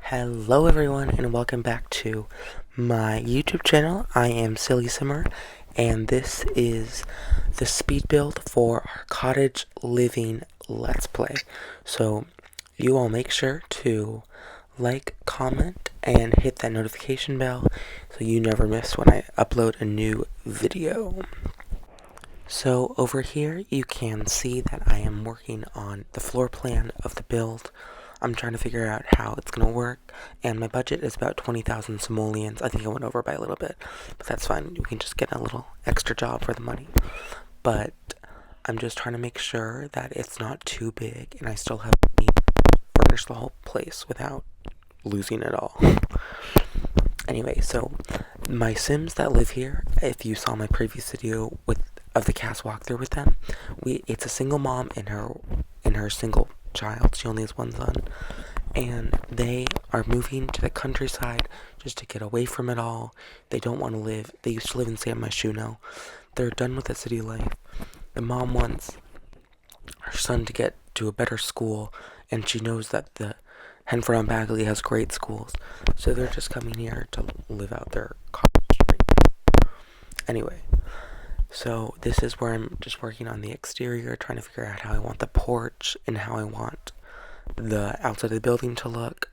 Hello everyone and welcome back to my YouTube channel. I am SillySimmer and this is the speed build for our cottage living let's play. So you all make sure to like, comment, and hit that notification bell so you never miss when I upload a new video. So over here you can see that I am working on the floor plan of the build. I'm trying to figure out how it's going to work, and my budget is about 20,000 simoleons. I think I went over by a little bit, but that's fine. You can just get a little extra job for the money. But I'm just trying to make sure that it's not too big, and I still have money to furnish the whole place without losing it all. Anyway, so my Sims that live here, if you saw my previous video of the cast walkthrough with them, it's a single mom and her single child. She only has one son, and they are moving to the countryside just to get away from it all. They don't want to live. They used to live in San Myshuno. They're done with the city life. The mom wants her son to get to a better school, and she knows that the Henford on Bagley has great schools, so they're just coming here to live out their college dream. Anyway, so this is where I'm just working on the exterior, trying to figure out how I want the porch and how I want the outside of the building to look.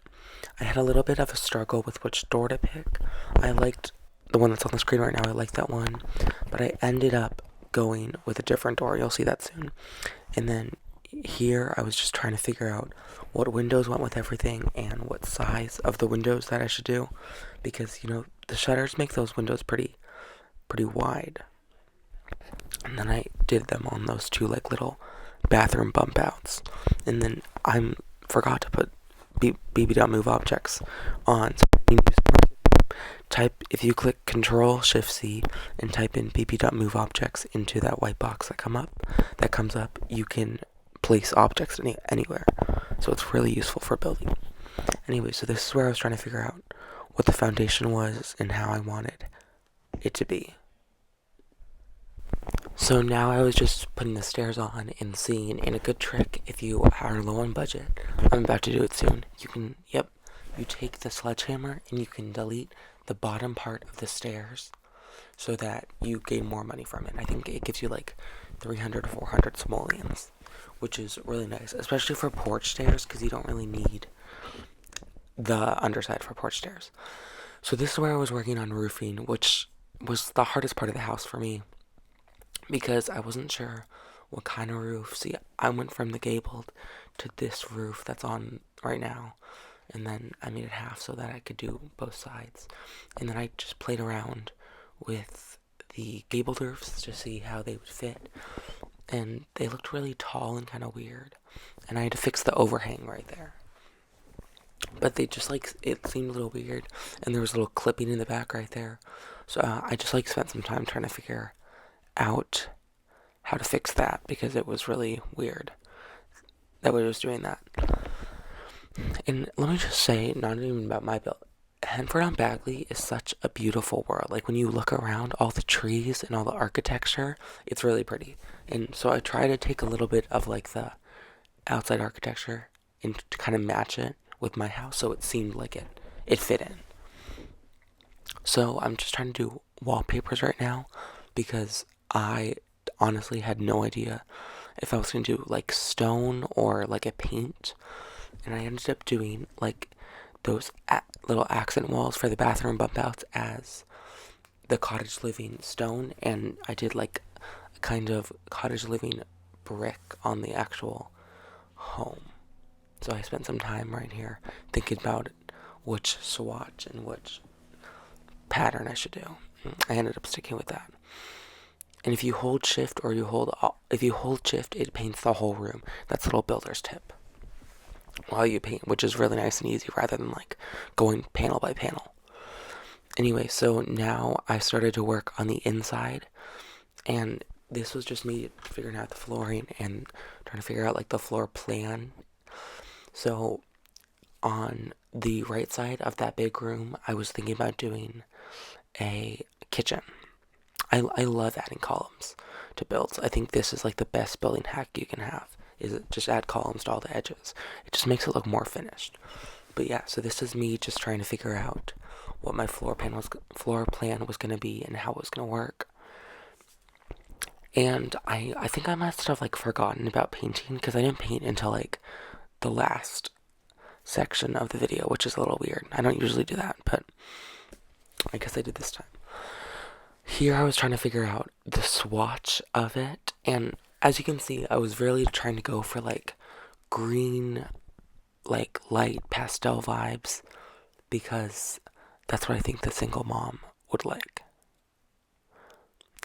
I had a little bit of a struggle with which door to pick. I liked the one that's on the screen right now. I like that one, but I ended up going with a different door. You'll see that soon. And then here I was just trying to figure out what windows went with everything and what size of the windows that I should do, because the shutters make those windows pretty wide. And then I did them on those two little bathroom bump outs. And then I forgot to put bb.move objects on. So if you click Control Shift C and type in bb.move objects into that white box that comes up, you can place objects anywhere. So it's really useful for building. Anyway, so this is where I was trying to figure out what the foundation was and how I wanted it to be. So now I was just putting the stairs on and seeing, and a good trick if you are low on budget, I'm about to do it soon, you take the sledgehammer and you can delete the bottom part of the stairs so that you gain more money from it. I think it gives you 300 to 400 simoleons, which is really nice, especially for porch stairs, because you don't really need the underside for porch stairs. So this is where I was working on roofing, which was the hardest part of the house for me, because I wasn't sure what kind of roof. See, I went from the gabled to this roof that's on right now, and then I made it half so that I could do both sides. And then I just played around with the gabled roofs to see how they would fit, and they looked really tall and kind of weird, and I had to fix the overhang right there. But they just it seemed a little weird, and there was a little clipping in the back right there. So I just spent some time trying to figure out how to fix that, because it was really weird that way I was doing that. And let me just say, not even about my build, Henford on Bagley is such a beautiful world. When you look around, all the trees and all the architecture, it's really pretty. And so I try to take a little bit of the outside architecture and to kind of match it with my house, so it seemed like it fit in. So I'm just trying to do wallpapers right now, because I honestly had no idea if I was going to do stone or a paint, and I ended up doing those little accent walls for the bathroom bump outs as the cottage living stone, and I did a kind of cottage living brick on the actual home. So I spent some time right here thinking about which swatch and which pattern I should do. I ended up sticking with that. And if you hold shift it paints the whole room. That's a little builder's tip while you paint, which is really nice and easy rather than going panel by panel. Anyway, so now I started to work on the inside, and this was just me figuring out the flooring and trying to figure out the floor plan. So on the right side of that big room, I was thinking about doing a kitchen. I love adding columns to builds. I think this is the best building hack you can have, is just add columns to all the edges. It just makes it look more finished. But yeah, so this is me just trying to figure out what my floor plan was going to be and how it was going to work. And I think I must have like forgotten about painting because I didn't paint until like the last section of the video, which is a little weird. I don't usually do that, but I guess I did this time. Here I was trying to figure out the swatch of it, and as you can see, I was really trying to go for like green, like light pastel vibes, because that's what I think the single mom would like.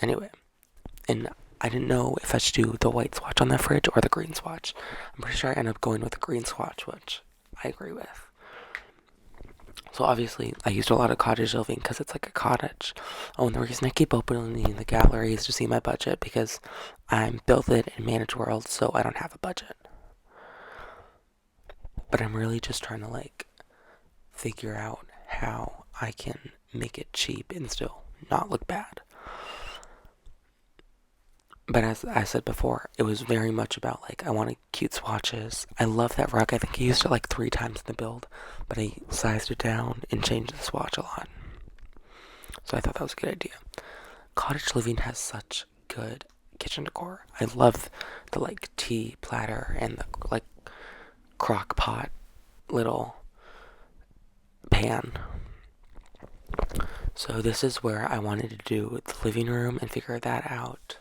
Anyway, and I didn't know if I should do the white swatch on the fridge or the green swatch. I'm pretty sure I ended up going with the green swatch, which I agree with. So obviously, I used a lot of Cottage living because it's like a cottage. Oh, and the reason I keep opening the gallery is to see my budget because I'm Build It and Manage World, so I don't have a budget. But I'm really just trying to like figure out how I can make it cheap and still not look bad. But as I said before, it was very much about like I wanted cute swatches. I love that rug. I think I used it like 3 times in the build, but I sized it down and changed the swatch a lot. So I thought that was a good idea. Cottage living has such good kitchen decor. I love the like tea platter and the like crock pot little pan. So this is where I wanted to do the living room and figure that out.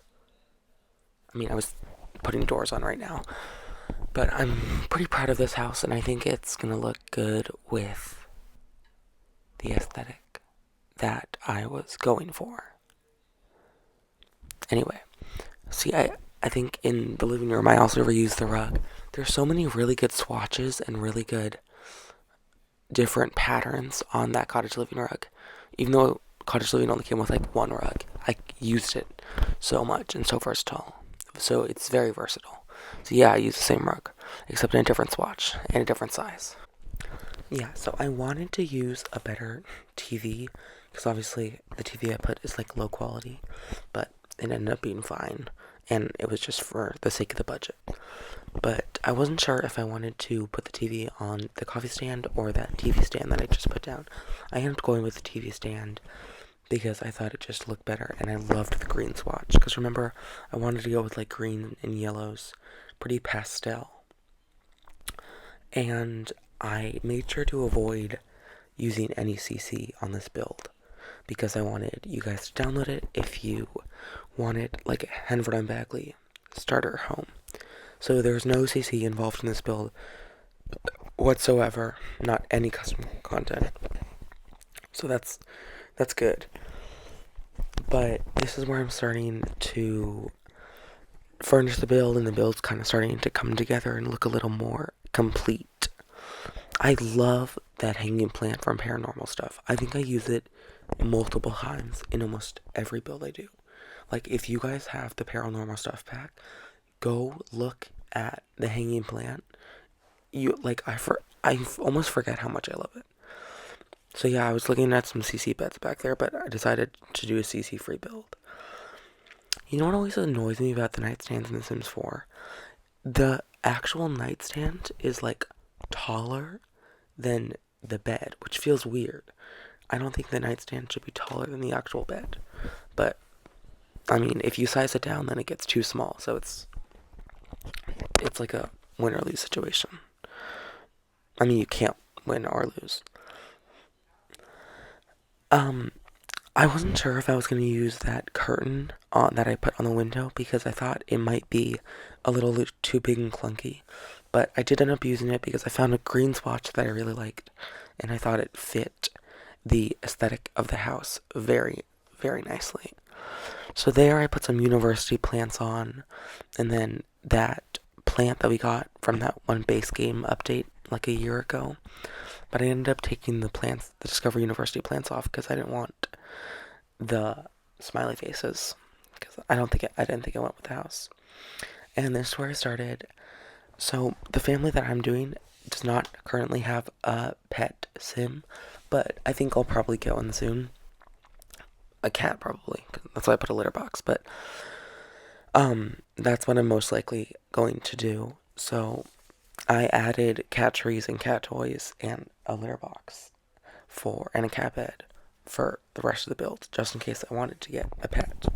I mean, I was putting doors on right now, but I'm pretty proud of this house, and I think it's gonna look good with the aesthetic that I was going for. Anyway, see, I think in the living room I also reused the rug. There's so many really good swatches and really good different patterns on that Cottage living rug. Even though Cottage living only came with like one rug, I used it so much and so versatile. So it's very versatile. So yeah, I use the same rug, except in a different swatch and a different size. Yeah, so I wanted to use a better TV, because obviously the TV I put is like low quality, but it ended up being fine, and it was just for the sake of the budget. But I wasn't sure if I wanted to put the TV on the coffee stand or that TV stand that I just put down. I ended up going with the TV stand because I thought it just looked better, and I loved the green swatch. Because remember, I wanted to go with like green and yellows, pretty pastel. And I made sure to avoid using any CC on this build, because I wanted you guys to download it if you wanted like a Henford and Bagley starter home. So there's no CC involved in this build whatsoever, not any custom content. So that's good. But this is where I'm starting to furnish the build, and the build's kind of starting to come together and look a little more complete. I love that hanging plant from Paranormal Stuff. I think I use it multiple times in almost every build I do. Like, if you guys have the Paranormal Stuff pack, go look at the hanging plant. I almost forget how much I love it. So yeah, I was looking at some CC beds back there, but I decided to do a CC free build. You know what always annoys me about the nightstands in The Sims 4? The actual nightstand is like taller than the bed, which feels weird. I don't think the nightstand should be taller than the actual bed. But, I mean, if you size it down, then it gets too small. So it's like a win or lose situation. I mean, you can't win or lose. I wasn't sure if I was going to use that curtain that I put on the window, because I thought it might be a little too big and clunky. But I did end up using it because I found a green swatch that I really liked, and I thought it fit the aesthetic of the house very, very nicely. So there I put some university plants on, and then that plant that we got from that one base game update like a year ago. But I ended up taking the Discover University plants off because I didn't want the smiley faces, because I didn't think it went with the house. And this is where I started. So the family that I'm doing does not currently have a pet sim, but I think I'll probably get one soon. A cat, probably. That's why I put a litter box. But that's what I'm most likely going to do. So I added cat trees and cat toys and a litter box and a cat bed for the rest of the build, just in case I wanted to get a pet.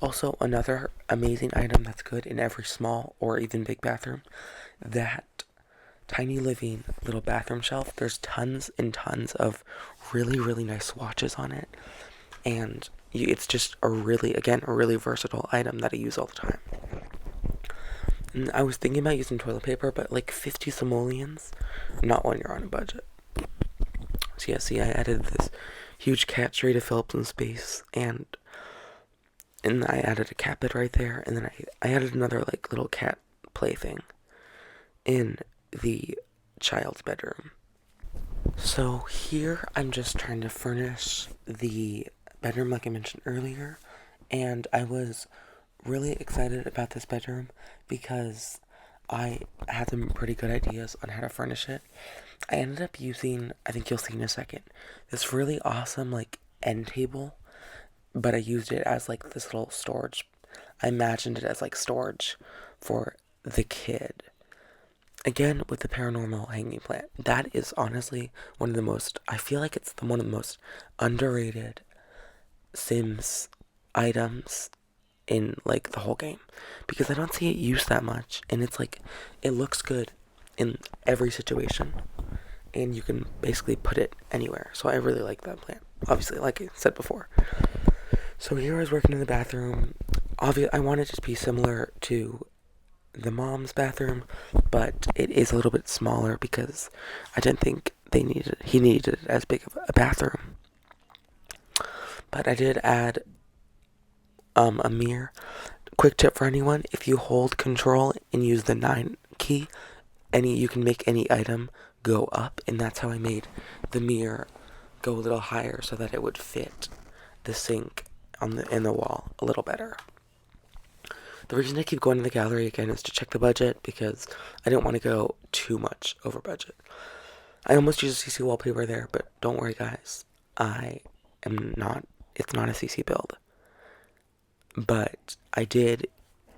Also, another amazing item that's good in every small or even big bathroom, that tiny living little bathroom shelf. There's tons and tons of really, really nice swatches on it, and it's just a really versatile item that I use all the time. And I was thinking about using toilet paper, but like 50 simoleons, not when you're on a budget. So yeah, see, I added this huge cat tree to fill up some space, and I added a cat bed right there, and then I added another like little cat plaything in the child's bedroom. So here I'm just trying to furnish the bedroom like I mentioned earlier, and I was really excited about this bedroom because I had some pretty good ideas on how to furnish it. I ended up using, I think you'll see in a second, this really awesome like end table, but I used it as like this little storage. I imagined it as like storage for the kid. Again, with the paranormal hanging plant, that is honestly one of the most, I feel like it's one of the most underrated Sims items in like the whole game, because I don't see it used that much, and it's like, it looks good in every situation, and you can basically put it anywhere. So I really like that plant, obviously, like I said before. So here I was working in the bathroom. I wanted it to be similar to the mom's bathroom, but it is a little bit smaller because I didn't think he needed as big of a bathroom. But I did add a mirror. Quick tip for anyone: if you hold control and use the 9 key, you can make any item go up, and that's how I made the mirror go a little higher so that it would fit the sink in the wall a little better. The reason I keep going to the gallery again is to check the budget, because I didn't want to go too much over budget. I almost used a CC wallpaper there, but don't worry guys, it's not a CC build. But I did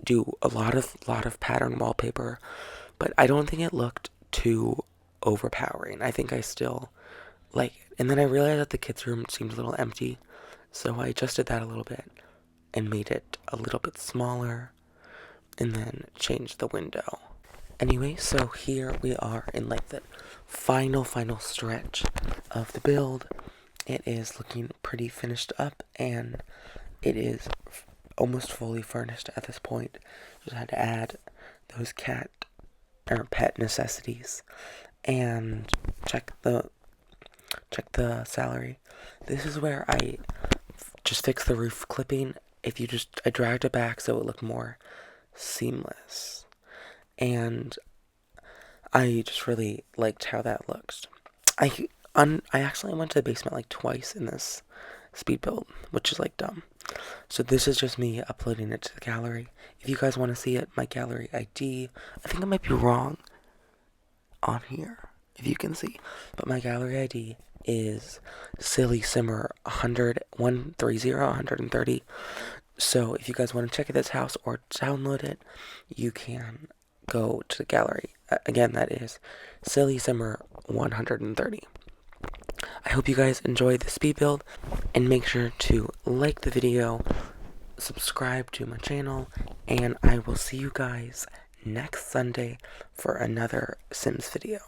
do a lot of pattern wallpaper, but I don't think it looked too overpowering. I think I still like it. And then I realized that the kids' room seemed a little empty, so I adjusted that a little bit and made it a little bit smaller, and then changed the window. Anyway, so here we are in like the final stretch of the build. It is looking pretty finished up, and it is almost fully furnished at this point. Just had to add those pet necessities and check the salary. This is where I just fixed the roof clipping. I dragged it back so it looked more seamless, and I just really liked how that looked. I actually went to the basement like twice in this speed build, which is like dumb. So this is just me uploading it to the gallery. If you guys want to see it, my gallery ID, I think I might be wrong on here, if you can see, but my gallery ID is SillySimmer130. So if you guys want to check out this house or download it, you can go to the gallery. Again, that is SillySimmer130. I hope you guys enjoy the speed build, and make sure to like the video, subscribe to my channel, and I will see you guys next Sunday for another Sims video.